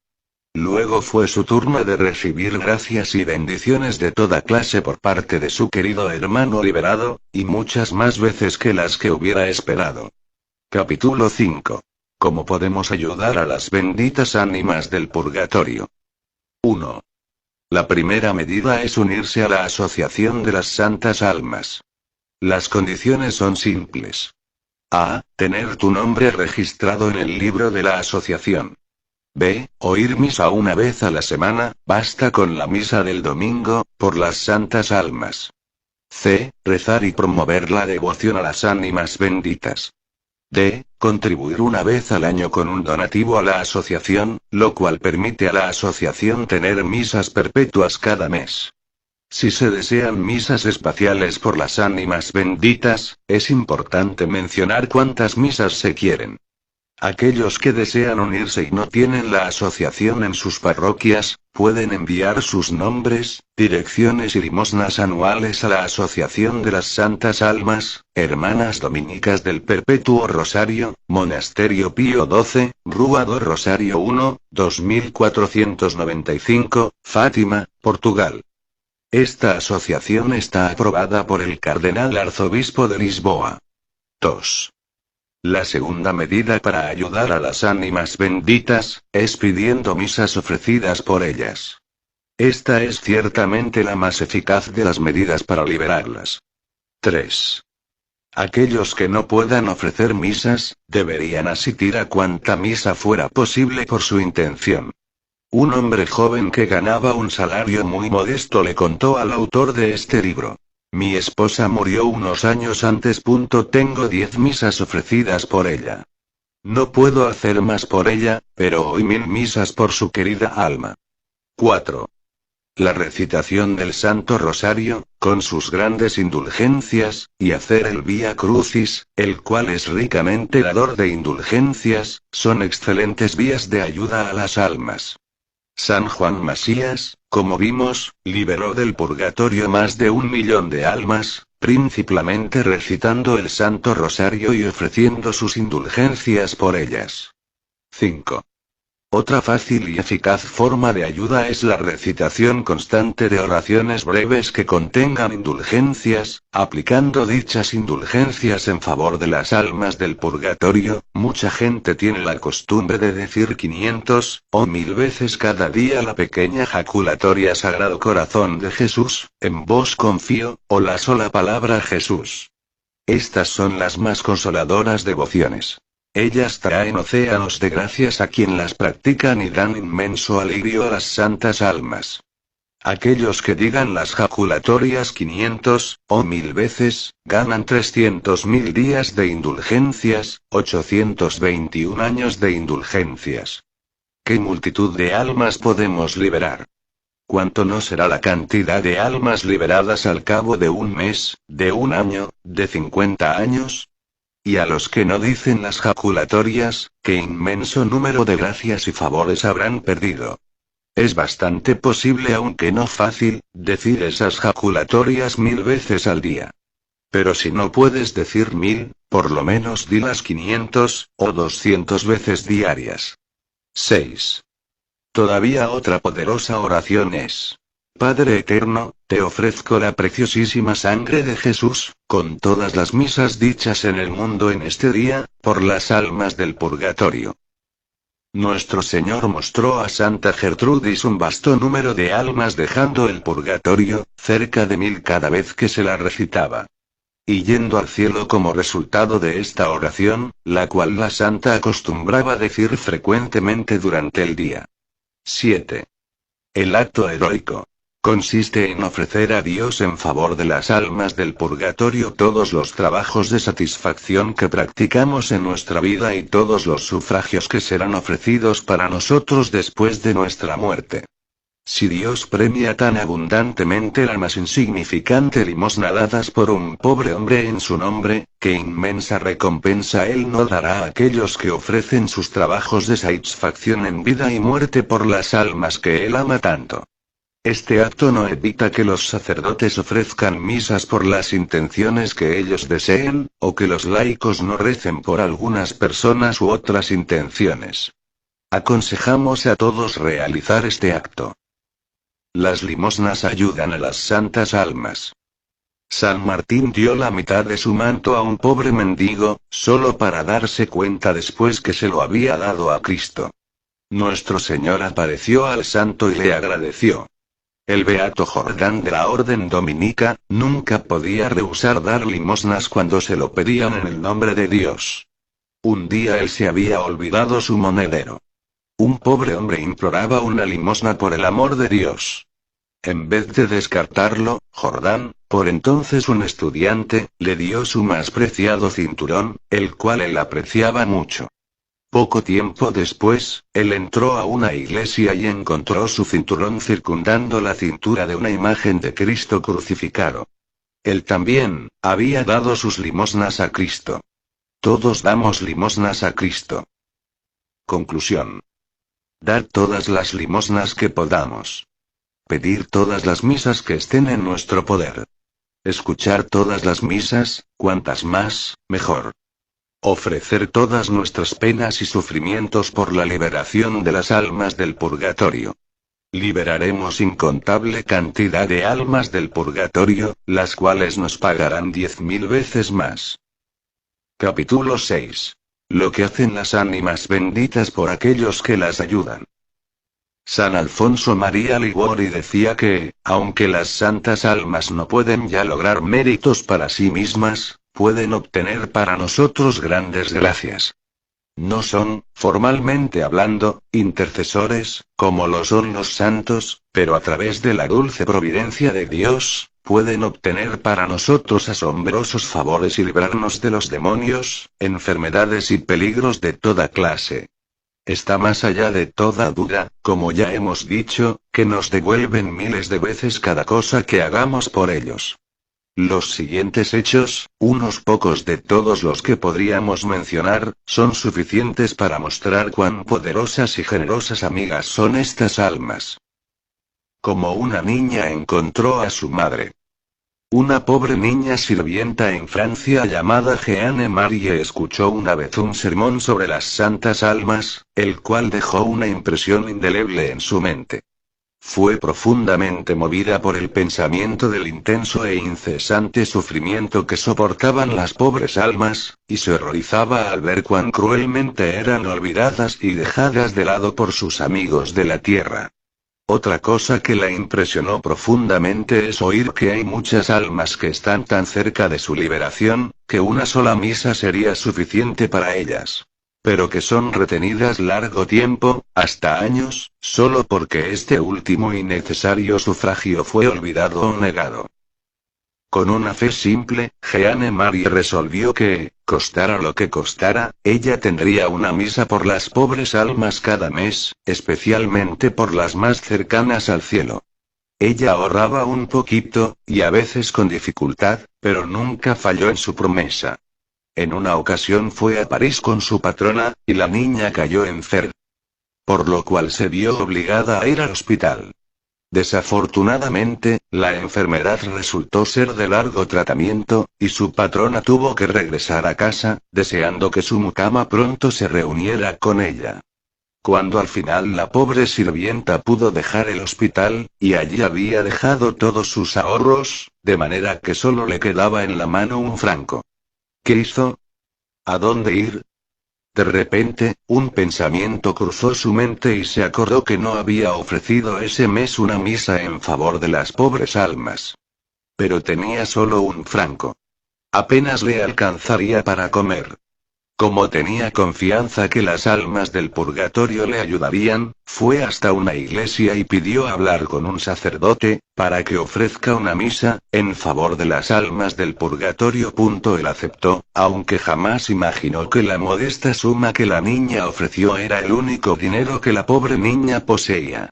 Luego fue su turno de recibir gracias y bendiciones de toda clase por parte de su querido hermano liberado, y muchas más veces que las que hubiera esperado. Capítulo 5. ¿Cómo podemos ayudar a las benditas ánimas del purgatorio? 1. La primera medida es unirse a la Asociación de las Santas Almas. Las condiciones son simples. A. Tener tu nombre registrado en el libro de la asociación. B. Oír misa una vez a la semana, basta con la misa del domingo, por las Santas Almas. C. Rezar y promover la devoción a las ánimas benditas. D. Contribuir una vez al año con un donativo a la asociación, lo cual permite a la asociación tener misas perpetuas cada mes. Si se desean misas espaciales por las ánimas benditas, es importante mencionar cuántas misas se quieren. Aquellos que desean unirse y no tienen la asociación en sus parroquias, pueden enviar sus nombres, direcciones y limosnas anuales a la Asociación de las Santas Almas, Hermanas Dominicas del Perpetuo Rosario, Monasterio Pío XII, Rua do Rosario 1, 2495, Fátima, Portugal. Esta asociación está aprobada por el Cardenal Arzobispo de Lisboa. 2. La segunda medida para ayudar a las ánimas benditas, es pidiendo misas ofrecidas por ellas. Esta es ciertamente la más eficaz de las medidas para liberarlas. 3. Aquellos que no puedan ofrecer misas, deberían asistir a cuanta misa fuera posible por su intención. Un hombre joven que ganaba un salario muy modesto le contó al autor de este libro: mi esposa murió unos años antes. Tengo 10 misas ofrecidas por ella. No puedo hacer más por ella, pero hoy 1000 misas por su querida alma. 4. La recitación del Santo Rosario, con sus grandes indulgencias, y hacer el Vía Crucis, el cual es ricamente dador de indulgencias, son excelentes vías de ayuda a las almas. San Juan Masías, como vimos, liberó del purgatorio más de 1 millón de almas, principalmente recitando el Santo Rosario y ofreciendo sus indulgencias por ellas. 5. Otra fácil y eficaz forma de ayuda es la recitación constante de oraciones breves que contengan indulgencias, aplicando dichas indulgencias en favor de las almas del purgatorio. Mucha gente tiene la costumbre de decir 500 o 1000 veces cada día la pequeña jaculatoria Sagrado Corazón de Jesús, en vos confío, o la sola palabra Jesús. Estas son las más consoladoras devociones. Ellas traen océanos de gracias a quien las practican y dan inmenso alivio a las santas almas. Aquellos que digan las jaculatorias 500 o 1000 veces, ganan 300.000 días de indulgencias, 821 años de indulgencias. ¿Qué multitud de almas podemos liberar? ¿Cuánto no será la cantidad de almas liberadas al cabo de un mes, de un año, de 50 años? Y a los que no dicen las jaculatorias, ¿qué inmenso número de gracias y favores habrán perdido? Es bastante posible, aunque no fácil, decir esas jaculatorias 1000 veces al día. Pero si no puedes decir 1000, por lo menos dilas 500 o 200 veces diarias. 6. Todavía otra poderosa oración es: Padre eterno, te ofrezco la preciosísima sangre de Jesús, con todas las misas dichas en el mundo en este día, por las almas del purgatorio. Nuestro Señor mostró a Santa Gertrudis un vasto número de almas dejando el purgatorio, cerca de 1000 cada vez que se la recitaba. Y yendo al cielo como resultado de esta oración, la cual la santa acostumbraba decir frecuentemente durante el día. 7. El acto heroico consiste en ofrecer a Dios en favor de las almas del purgatorio todos los trabajos de satisfacción que practicamos en nuestra vida y todos los sufragios que serán ofrecidos para nosotros después de nuestra muerte. Si Dios premia tan abundantemente la más insignificante limosna dadas por un pobre hombre en su nombre, ¿qué inmensa recompensa Él no dará a aquellos que ofrecen sus trabajos de satisfacción en vida y muerte por las almas que Él ama tanto? Este acto no evita que los sacerdotes ofrezcan misas por las intenciones que ellos deseen, o que los laicos no recen por algunas personas u otras intenciones. Aconsejamos a todos realizar este acto. Las limosnas ayudan a las santas almas. San Martín dio la mitad de su manto a un pobre mendigo, solo para darse cuenta después que se lo había dado a Cristo. Nuestro Señor apareció al santo y le agradeció. El beato Jordán de la Orden Dominica nunca podía rehusar dar limosnas cuando se lo pedían en el nombre de Dios. Un día él se había olvidado su monedero. Un pobre hombre imploraba una limosna por el amor de Dios. En vez de descartarlo, Jordán, por entonces un estudiante, le dio su más preciado cinturón, el cual él apreciaba mucho. Poco tiempo después, él entró a una iglesia y encontró su cinturón circundando la cintura de una imagen de Cristo crucificado. Él también había dado sus limosnas a Cristo. Todos damos limosnas a Cristo. Conclusión. Dar todas las limosnas que podamos. Pedir todas las misas que estén en nuestro poder. Escuchar todas las misas, cuantas más, mejor. Ofrecer todas nuestras penas y sufrimientos por la liberación de las almas del purgatorio. Liberaremos incontable cantidad de almas del purgatorio, las cuales nos pagarán 10.000 veces más. Capítulo 6. Lo que hacen las ánimas benditas por aquellos que las ayudan. San Alfonso María Liguori decía que, aunque las santas almas no pueden ya lograr méritos para sí mismas, pueden obtener para nosotros grandes gracias. No son, formalmente hablando, intercesores, como lo son los santos, pero a través de la dulce providencia de Dios, pueden obtener para nosotros asombrosos favores y librarnos de los demonios, enfermedades y peligros de toda clase. Está más allá de toda duda, como ya hemos dicho, que nos devuelven miles de veces cada cosa que hagamos por ellos. Los siguientes hechos, unos pocos de todos los que podríamos mencionar, son suficientes para mostrar cuán poderosas y generosas amigas son estas almas. Como una niña encontró a su madre. Una pobre niña sirvienta en Francia llamada Jeanne Marie escuchó una vez un sermón sobre las santas almas, el cual dejó una impresión indeleble en su mente. Fue profundamente movida por el pensamiento del intenso e incesante sufrimiento que soportaban las pobres almas, y se horrorizaba al ver cuán cruelmente eran olvidadas y dejadas de lado por sus amigos de la tierra. Otra cosa que la impresionó profundamente es oír que hay muchas almas que están tan cerca de su liberación, que una sola misa sería suficiente para ellas. Pero que son retenidas largo tiempo, hasta años, solo porque este último y necesario sufragio fue olvidado o negado. Con una fe simple, Jeanne Marie resolvió que, costara lo que costara, ella tendría una misa por las pobres almas cada mes, especialmente por las más cercanas al cielo. Ella ahorraba un poquito, y a veces con dificultad, pero nunca falló en su promesa. En una ocasión fue a París con su patrona, y la niña cayó enferma. Por lo cual se vio obligada a ir al hospital. Desafortunadamente, la enfermedad resultó ser de largo tratamiento, y su patrona tuvo que regresar a casa, deseando que su mucama pronto se reuniera con ella. Cuando al final la pobre sirvienta pudo dejar el hospital, y allí había dejado todos sus ahorros, de manera que solo le quedaba en la mano un franco. ¿Qué hizo? ¿A dónde ir? De repente, un pensamiento cruzó su mente y se acordó que no había ofrecido ese mes una misa en favor de las pobres almas. Pero tenía solo un franco. Apenas le alcanzaría para comer. Como tenía confianza que las almas del purgatorio le ayudarían, fue hasta una iglesia y pidió hablar con un sacerdote, para que ofrezca una misa, en favor de las almas del purgatorio. Él aceptó, aunque jamás imaginó que la modesta suma que la niña ofreció era el único dinero que la pobre niña poseía.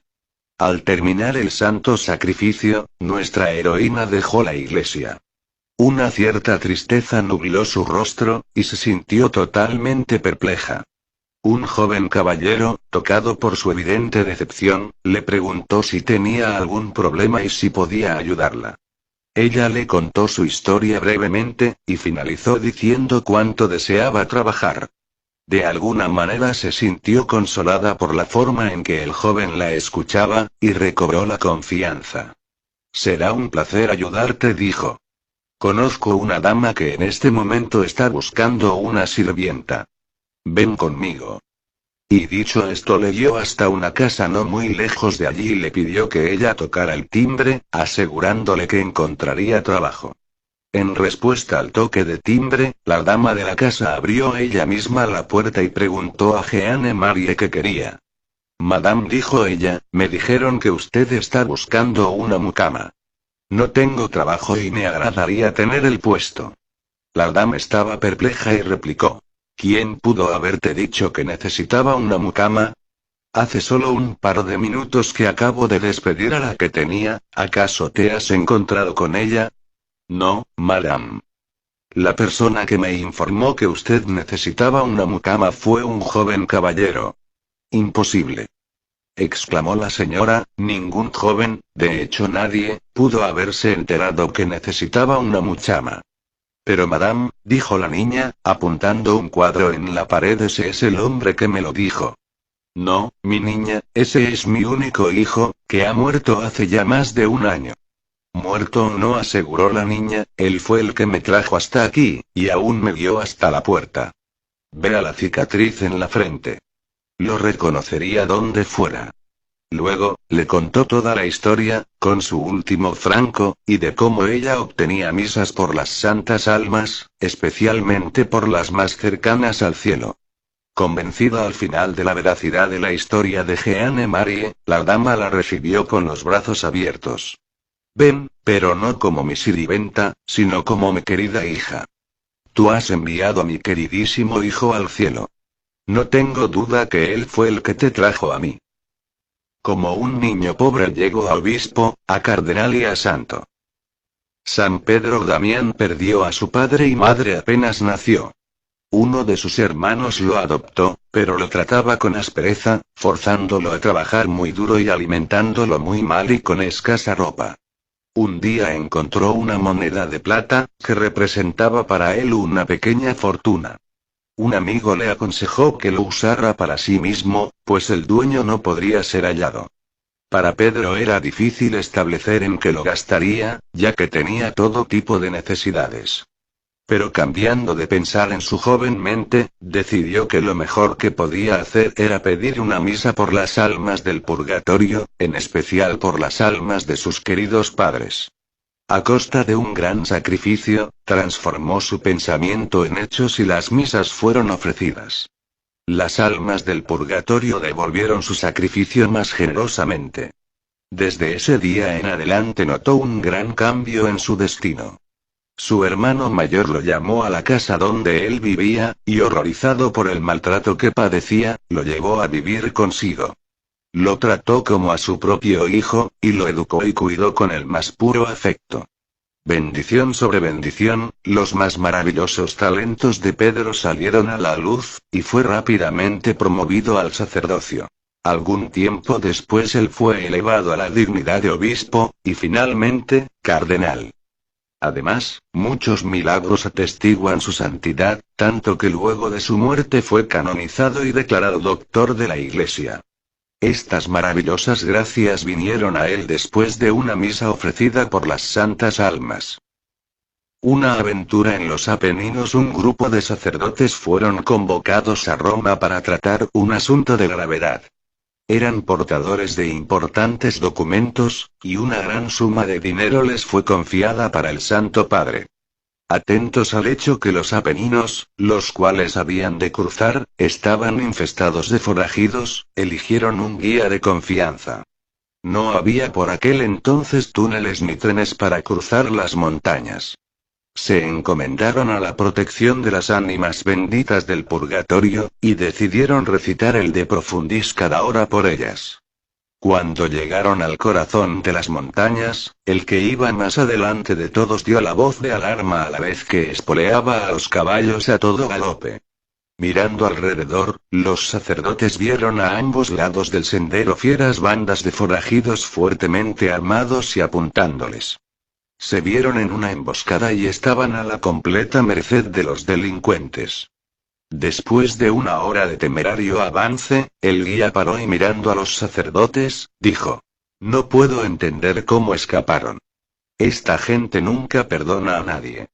Al terminar el santo sacrificio, nuestra heroína dejó la iglesia. Una cierta tristeza nubló su rostro, y se sintió totalmente perpleja. Un joven caballero, tocado por su evidente decepción, le preguntó si tenía algún problema y si podía ayudarla. Ella le contó su historia brevemente, y finalizó diciendo cuánto deseaba trabajar. De alguna manera se sintió consolada por la forma en que el joven la escuchaba, y recobró la confianza. «Será un placer ayudarte», dijo. «Conozco una dama que en este momento está buscando una sirvienta. Ven conmigo». Y dicho esto le guió hasta una casa no muy lejos de allí y le pidió que ella tocara el timbre, asegurándole que encontraría trabajo. En respuesta al toque de timbre, la dama de la casa abrió ella misma la puerta y preguntó a Jeanne Marie qué quería. «Madame», dijo ella, «me dijeron que usted está buscando una mucama. No tengo trabajo y me agradaría tener el puesto». La dama estaba perpleja y replicó. «¿Quién pudo haberte dicho que necesitaba una mucama? Hace solo un par de minutos que acabo de despedir a la que tenía, ¿acaso te has encontrado con ella?» «No, madame. La persona que me informó que usted necesitaba una mucama fue un joven caballero». «Imposible», exclamó la señora, «ningún joven, de hecho nadie, pudo haberse enterado que necesitaba una mucama». «Pero madame», dijo la niña, apuntando un cuadro en la pared, «ese es el hombre que me lo dijo». No, mi niña, ese es mi único hijo, que ha muerto hace ya más de un año. Muerto o no, aseguró la niña, él fue el que me trajo hasta aquí, y aún me guió hasta la puerta. Vea la cicatriz en la frente. Lo reconocería donde fuera. Luego, le contó toda la historia, con su último franco, y de cómo ella obtenía misas por las santas almas, especialmente por las más cercanas al cielo. Convencida al final de la veracidad de la historia de Jeanne Marie, la dama la recibió con los brazos abiertos. Ven, pero no como mi sirvienta, sino como mi querida hija. Tú has enviado a mi queridísimo hijo al cielo. No tengo duda que él fue el que te trajo a mí. Como un niño pobre llegó a obispo, a cardenal y a santo. San Pedro Damián perdió a su padre y madre apenas nació. Uno de sus hermanos lo adoptó, pero lo trataba con aspereza, forzándolo a trabajar muy duro y alimentándolo muy mal y con escasa ropa. Un día encontró una moneda de plata, que representaba para él una pequeña fortuna. Un amigo le aconsejó que lo usara para sí mismo, pues el dueño no podría ser hallado. Para Pedro era difícil establecer en qué lo gastaría, ya que tenía todo tipo de necesidades. Pero cambiando de pensar en su joven mente, decidió que lo mejor que podía hacer era pedir una misa por las almas del purgatorio, en especial por las almas de sus queridos padres. A costa de un gran sacrificio, transformó su pensamiento en hechos y las misas fueron ofrecidas. Las almas del purgatorio devolvieron su sacrificio más generosamente. Desde ese día en adelante notó un gran cambio en su destino. Su hermano mayor lo llamó a la casa donde él vivía, y horrorizado por el maltrato que padecía, lo llevó a vivir consigo. Lo trató como a su propio hijo, y lo educó y cuidó con el más puro afecto. Bendición sobre bendición, los más maravillosos talentos de Pedro salieron a la luz, y fue rápidamente promovido al sacerdocio. Algún tiempo después él fue elevado a la dignidad de obispo, y finalmente, cardenal. Además, muchos milagros atestiguan su santidad, tanto que luego de su muerte fue canonizado y declarado doctor de la Iglesia. Estas maravillosas gracias vinieron a él después de una misa ofrecida por las santas almas. Una aventura en los Apeninos. Un grupo de sacerdotes fueron convocados a Roma para tratar un asunto de gravedad. Eran portadores de importantes documentos, y una gran suma de dinero les fue confiada para el Santo Padre. Atentos al hecho que los Apeninos, los cuales habían de cruzar, estaban infestados de forajidos, eligieron un guía de confianza. No había por aquel entonces túneles ni trenes para cruzar las montañas. Se encomendaron a la protección de las ánimas benditas del purgatorio, y decidieron recitar el De Profundis cada hora por ellas. Cuando llegaron al corazón de las montañas, el que iba más adelante de todos dio la voz de alarma a la vez que espoleaba a los caballos a todo galope. Mirando alrededor, los sacerdotes vieron a ambos lados del sendero fieras bandas de forajidos fuertemente armados y apuntándoles. Se vieron en una emboscada y estaban a la completa merced de los delincuentes. Después de una hora de temerario avance, el guía paró y mirando a los sacerdotes, dijo: «No puedo entender cómo escaparon. Esta gente nunca perdona a nadie».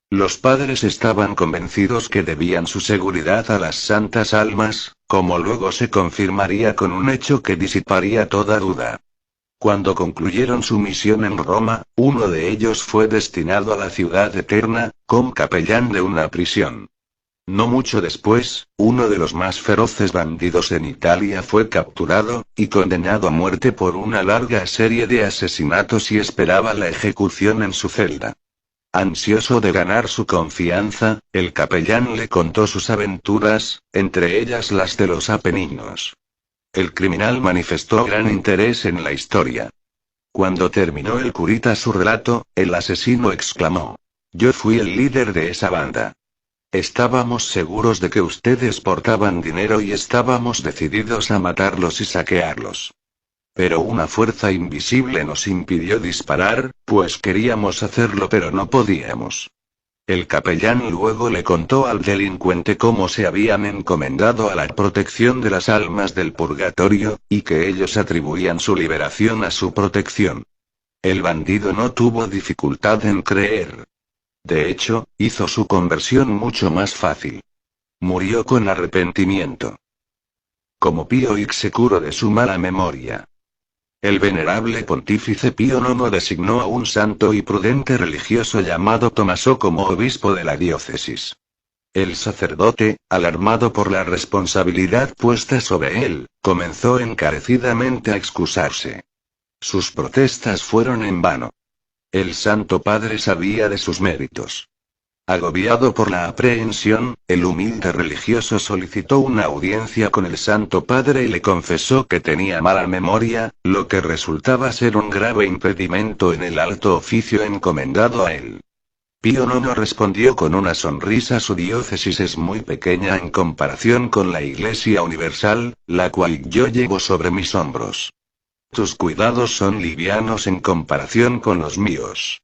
Los padres estaban convencidos que debían su seguridad a las santas almas, como luego se confirmaría con un hecho que disiparía toda duda. Cuando concluyeron su misión en Roma, uno de ellos fue destinado a la ciudad eterna, como capellán de una prisión. No mucho después, uno de los más feroces bandidos en Italia fue capturado, y condenado a muerte por una larga serie de asesinatos y esperaba la ejecución en su celda. Ansioso de ganar su confianza, el capellán le contó sus aventuras, entre ellas las de los Apeninos. El criminal manifestó gran interés en la historia. Cuando terminó el curita su relato, el asesino exclamó: «Yo fui el líder de esa banda. Estábamos seguros de que ustedes portaban dinero y estábamos decididos a matarlos y saquearlos. Pero una fuerza invisible nos impidió disparar, pues queríamos hacerlo pero no podíamos. El capellán luego le contó al delincuente cómo se habían encomendado a la protección de las almas del purgatorio, y que ellos atribuían su liberación a su protección. El bandido no tuvo dificultad en creer. De hecho, hizo su conversión mucho más fácil. Murió con arrepentimiento. Como Pío X se curó de su mala memoria. El venerable pontífice Pío IX designó a un santo y prudente religioso llamado Tomaso como obispo de la diócesis. El sacerdote, alarmado por la responsabilidad puesta sobre él, comenzó encarecidamente a excusarse. Sus protestas fueron en vano. El Santo Padre sabía de sus méritos. Agobiado por la aprehensión, el humilde religioso solicitó una audiencia con el Santo Padre y le confesó que tenía mala memoria, lo que resultaba ser un grave impedimento en el alto oficio encomendado a él. Pío IX respondió con una sonrisa: su diócesis es muy pequeña en comparación con la Iglesia Universal, la cual yo llevo sobre mis hombros. Tus cuidados son livianos en comparación con los míos.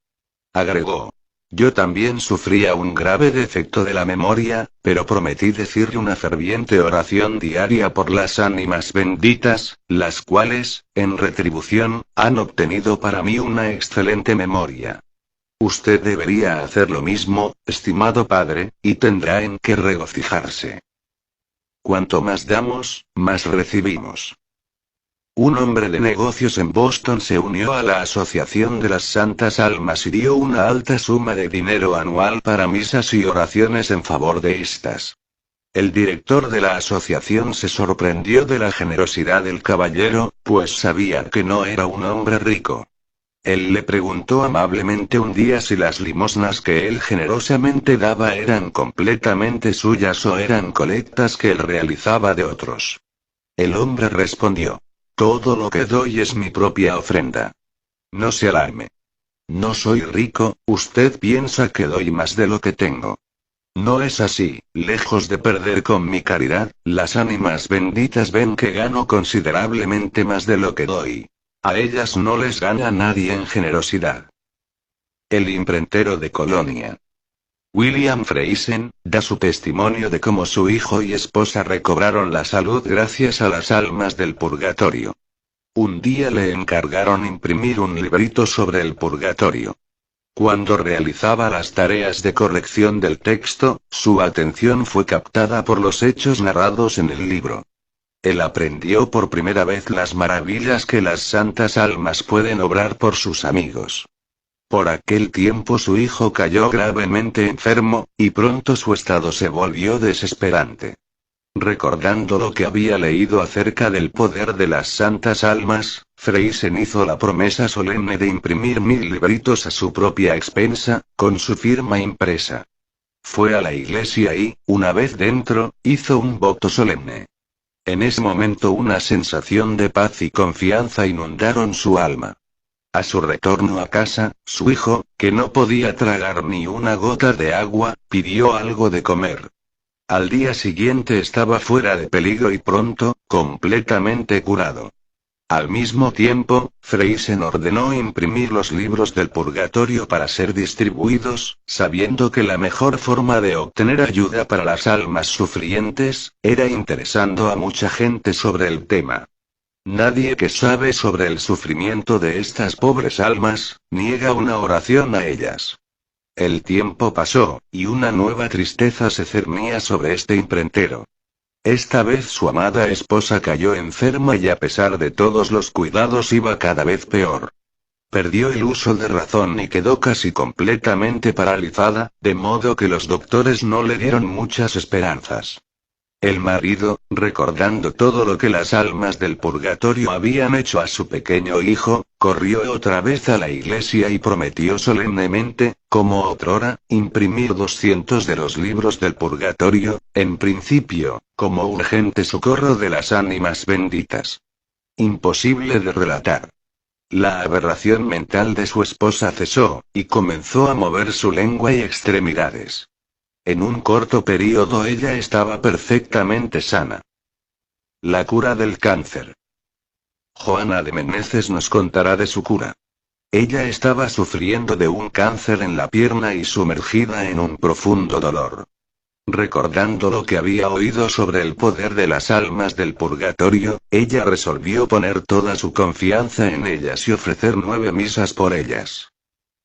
Agregó. Yo también sufría un grave defecto de la memoria, pero prometí decirle una ferviente oración diaria por las ánimas benditas, las cuales, en retribución, han obtenido para mí una excelente memoria. Usted debería hacer lo mismo, estimado padre, y tendrá en qué regocijarse. Cuanto más damos, más recibimos. Un hombre de negocios en Boston se unió a la Asociación de las Santas Almas y dio una alta suma de dinero anual para misas y oraciones en favor de estas. El director de la asociación se sorprendió de la generosidad del caballero, pues sabía que no era un hombre rico. Él le preguntó amablemente un día si las limosnas que él generosamente daba eran completamente suyas o eran colectas que él realizaba de otros. El hombre respondió. Todo lo que doy es mi propia ofrenda. No se alarme. No soy rico, usted piensa que doy más de lo que tengo. No es así, lejos de perder con mi caridad, las ánimas benditas ven que gano considerablemente más de lo que doy. A ellas no les gana nadie en generosidad. El imprentero de Colonia. William Friesen, da su testimonio de cómo su hijo y esposa recobraron la salud gracias a las almas del purgatorio. Un día le encargaron imprimir un librito sobre el purgatorio. Cuando realizaba las tareas de corrección del texto, su atención fue captada por los hechos narrados en el libro. Él aprendió por primera vez las maravillas que las santas almas pueden obrar por sus amigos. Por aquel tiempo su hijo cayó gravemente enfermo, y pronto su estado se volvió desesperante. Recordando lo que había leído acerca del poder de las santas almas, Friesen hizo la promesa solemne de imprimir 1000 libritos a su propia expensa, con su firma impresa. Fue a la iglesia y, una vez dentro, hizo un voto solemne. En ese momento una sensación de paz y confianza inundaron su alma. A su retorno a casa, su hijo, que no podía tragar ni una gota de agua, pidió algo de comer. Al día siguiente estaba fuera de peligro y pronto, completamente curado. Al mismo tiempo, Friesen ordenó imprimir los libros del purgatorio para ser distribuidos, sabiendo que la mejor forma de obtener ayuda para las almas sufrientes, era interesando a mucha gente sobre el tema. Nadie que sabe sobre el sufrimiento de estas pobres almas, niega una oración a ellas. El tiempo pasó, y una nueva tristeza se cernía sobre este imprentero. Esta vez su amada esposa cayó enferma y a pesar de todos los cuidados iba cada vez peor. Perdió el uso de razón y quedó casi completamente paralizada, de modo que los doctores no le dieron muchas esperanzas. El marido, recordando todo lo que las almas del purgatorio habían hecho a su pequeño hijo, corrió otra vez a la iglesia y prometió solemnemente, como otrora, imprimir 200 de los libros del purgatorio, en principio, como urgente socorro de las ánimas benditas. Imposible de relatar. La aberración mental de su esposa cesó, y comenzó a mover su lengua y extremidades. En un corto período ella estaba perfectamente sana. La cura del cáncer. Joana de Meneses nos contará de su cura. Ella estaba sufriendo de un cáncer en la pierna y sumergida en un profundo dolor. Recordando lo que había oído sobre el poder de las almas del purgatorio, ella resolvió poner toda su confianza en ellas y ofrecer 9 misas por ellas.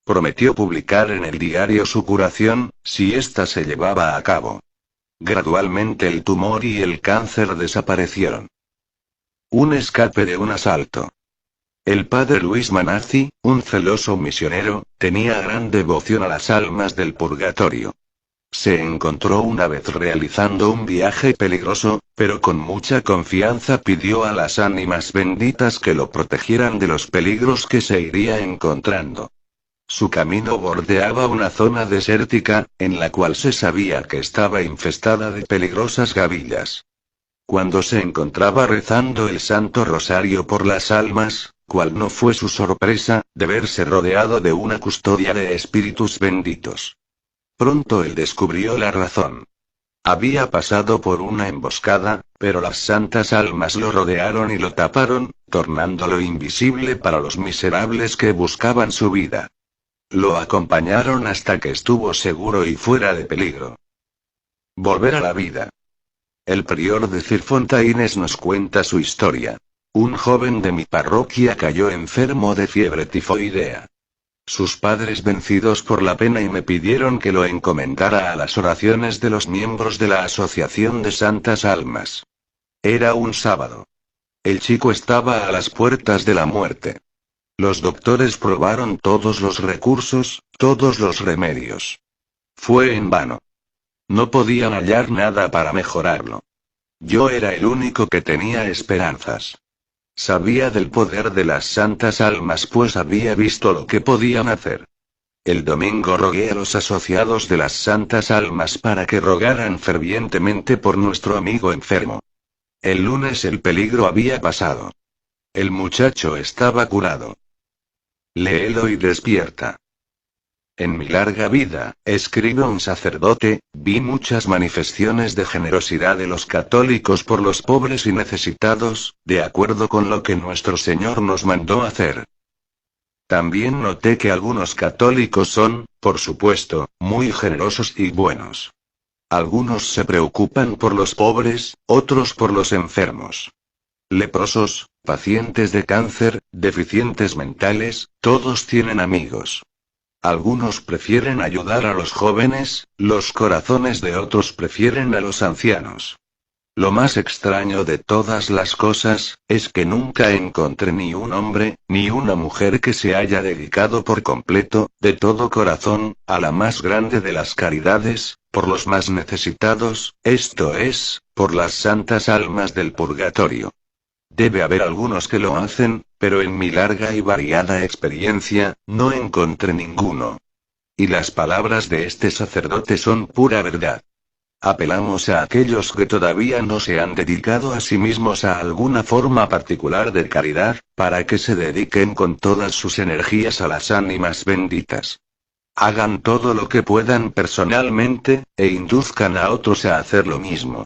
Prometió publicar en el diario su curación, si ésta se llevaba a cabo. Gradualmente el tumor y el cáncer desaparecieron. Un escape de un asalto. El padre Luis Manazzi, un celoso misionero, tenía gran devoción a las almas del purgatorio. Se encontró una vez realizando un viaje peligroso, pero con mucha confianza pidió a las ánimas benditas que lo protegieran de los peligros que se iría encontrando. Su camino bordeaba una zona desértica, en la cual se sabía que estaba infestada de peligrosas gavillas. Cuando se encontraba rezando el Santo Rosario por las almas, cuál no fue su sorpresa, de verse rodeado de una custodia de espíritus benditos. Pronto él descubrió la razón. Había pasado por una emboscada, pero las santas almas lo rodearon y lo taparon, tornándolo invisible para los miserables que buscaban su vida. Lo acompañaron hasta que estuvo seguro y fuera de peligro. Volver a la vida. El prior de Cirfontaines nos cuenta su historia. Un joven de mi parroquia cayó enfermo de fiebre tifoidea. Sus padres, vencidos por la pena, y me pidieron que lo encomendara a las oraciones de los miembros de la Asociación de Santas Almas. Era un sábado. El chico estaba a las puertas de la muerte. Los doctores probaron todos los recursos, todos los remedios. Fue en vano. No podían hallar nada para mejorarlo. Yo era el único que tenía esperanzas. Sabía del poder de las santas almas, pues había visto lo que podían hacer. El domingo rogué a los asociados de las santas almas para que rogaran fervientemente por nuestro amigo enfermo. El lunes el peligro había pasado. El muchacho estaba curado. Léelo y despierta. En mi larga vida, escribe un sacerdote, vi muchas manifestaciones de generosidad de los católicos por los pobres y necesitados, de acuerdo con lo que nuestro Señor nos mandó hacer. También noté que algunos católicos son, por supuesto, muy generosos y buenos. Algunos se preocupan por los pobres, otros por los enfermos. Leprosos, pacientes de cáncer, deficientes mentales, todos tienen amigos. Algunos prefieren ayudar a los jóvenes, los corazones de otros prefieren a los ancianos. Lo más extraño de todas las cosas, es que nunca encontré ni un hombre, ni una mujer que se haya dedicado por completo, de todo corazón, a la más grande de las caridades, por los más necesitados, esto es, por las santas almas del purgatorio. Debe haber algunos que lo hacen, pero en mi larga y variada experiencia, no encontré ninguno. Y las palabras de este sacerdote son pura verdad. Apelamos a aquellos que todavía no se han dedicado a sí mismos a alguna forma particular de caridad, para que se dediquen con todas sus energías a las ánimas benditas. Hagan todo lo que puedan personalmente, e induzcan a otros a hacer lo mismo.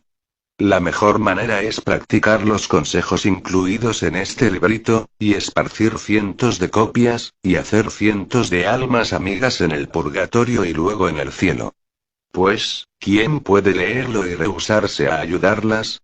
La mejor manera es practicar los consejos incluidos en este librito, y esparcir cientos de copias, y hacer cientos de almas amigas en el purgatorio y luego en el cielo. Pues, ¿quién puede leerlo y rehusarse a ayudarlas?